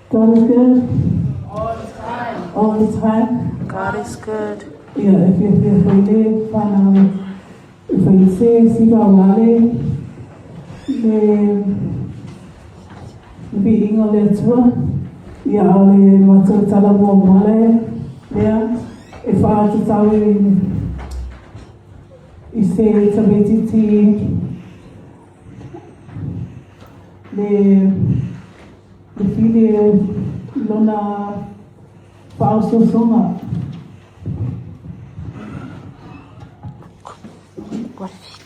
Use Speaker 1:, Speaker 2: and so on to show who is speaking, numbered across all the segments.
Speaker 1: God is good.
Speaker 2: All the time.
Speaker 1: All the time.
Speaker 3: God is good.
Speaker 1: Yeah, if you fanau, if you say siga wale, le ingo le tua, ya le matu tala mo male, yeah, if I to tell you say tabetiti, le fide lona pauso songa.
Speaker 3: What is it?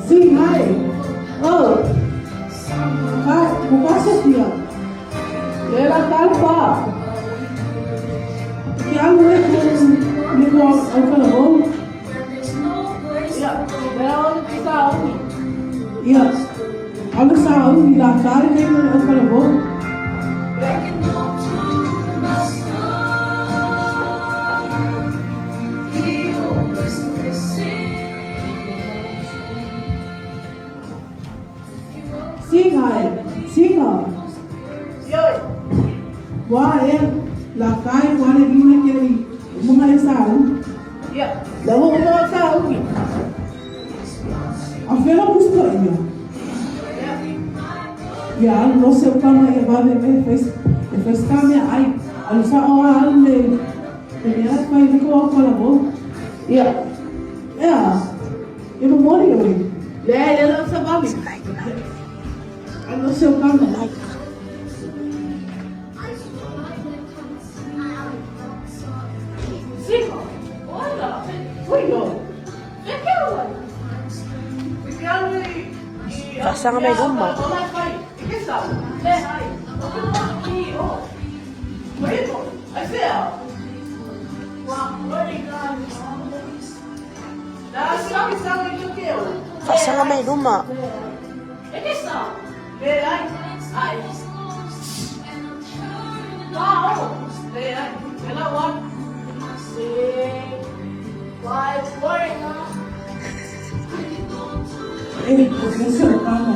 Speaker 1: Sing high. Oh. Hi, bukas dia. Lela talpa. Yang ni ko apa lo? Ya, lela kita aku. Ya. Aku sahau di dasar ni apa lo? Singa.
Speaker 2: Yoi.
Speaker 1: Wah, la kai wale gimana kiri mengenai sahau.
Speaker 2: Ya. Lalu mau tahu ni.
Speaker 1: Afela busca ya. Ya, no sé cómo llevar me fez cambia ai. Alisa awal le ya kai ko ko la bo. Ya. Ya. Ibu mau ni hoy.
Speaker 2: Le não sabe.
Speaker 1: No sé cómo.
Speaker 2: Cinco. Olha. Cuido. É que eu.
Speaker 3: Kasama may gumba. Kasama may gumba.
Speaker 1: No sé cómo.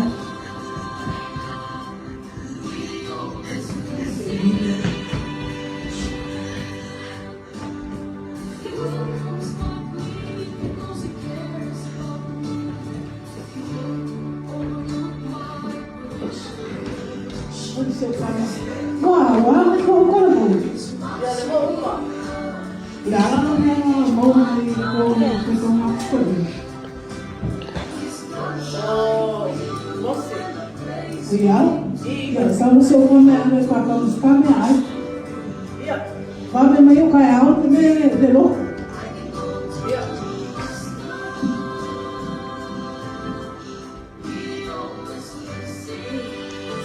Speaker 1: Sama seu nome é para buscar minha ai. Vai ver meio caial de louco.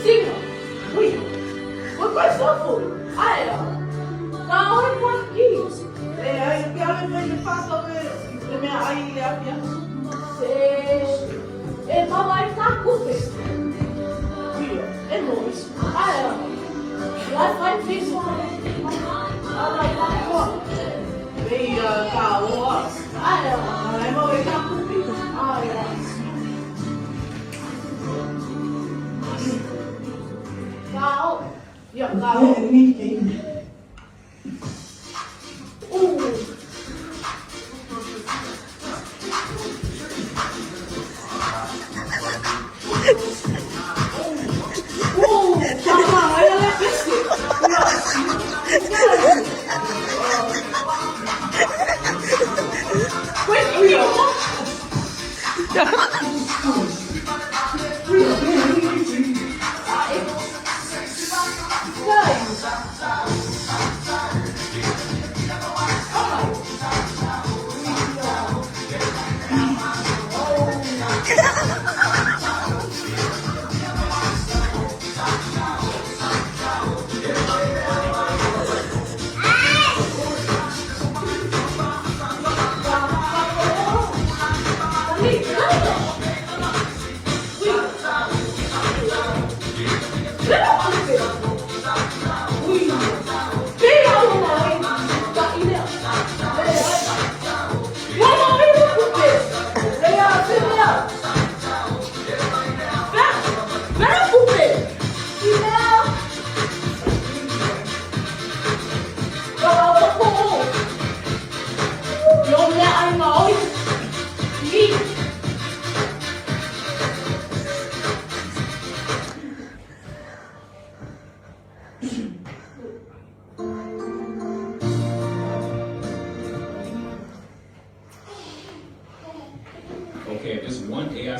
Speaker 2: Sim. Ui. Foi coisa foi. Ai, tá onde foi aqui? Aí que ela me passou de minha aí a minha. É mamãe tá com você. É nóis. Ah, é. Lá vai isso. Ah, vai lá. Vem cá, ó. Ah, é. Aí vou ver cá comigo. Ah, é. Cá. E ó, cá. Tamā, olha lá,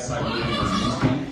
Speaker 4: side really was empty.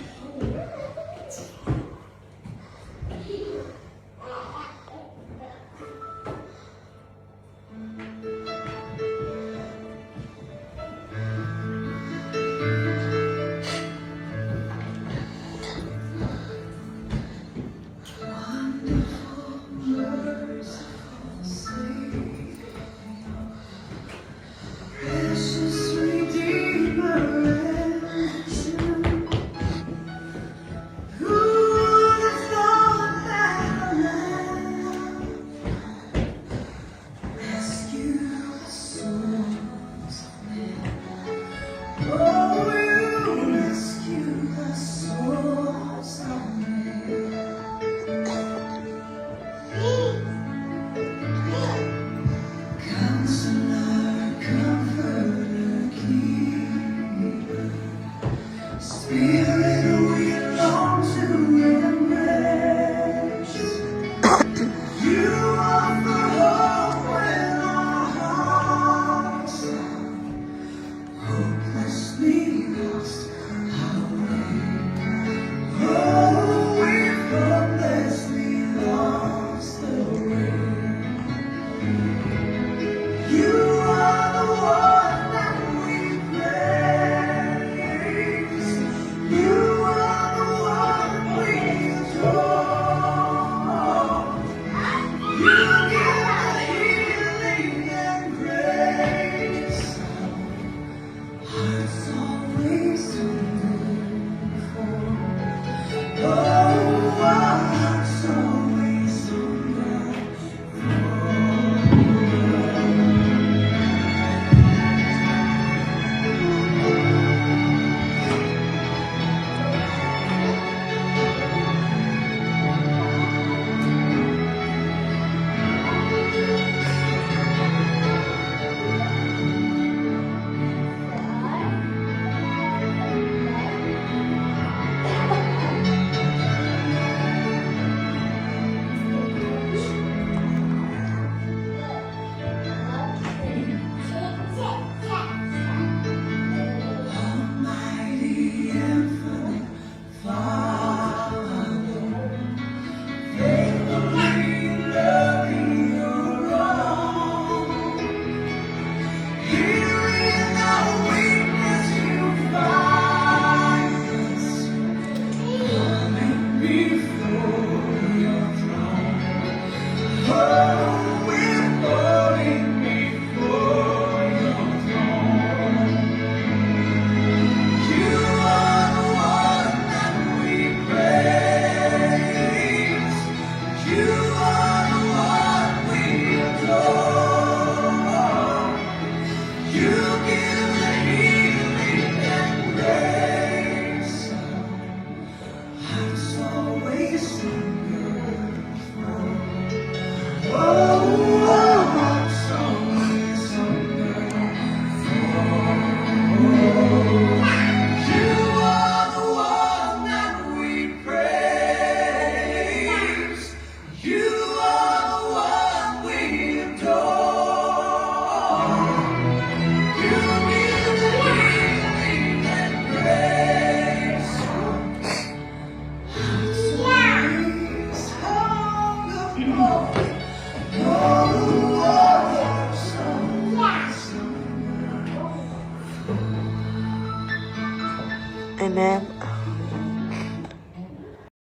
Speaker 3: Amen.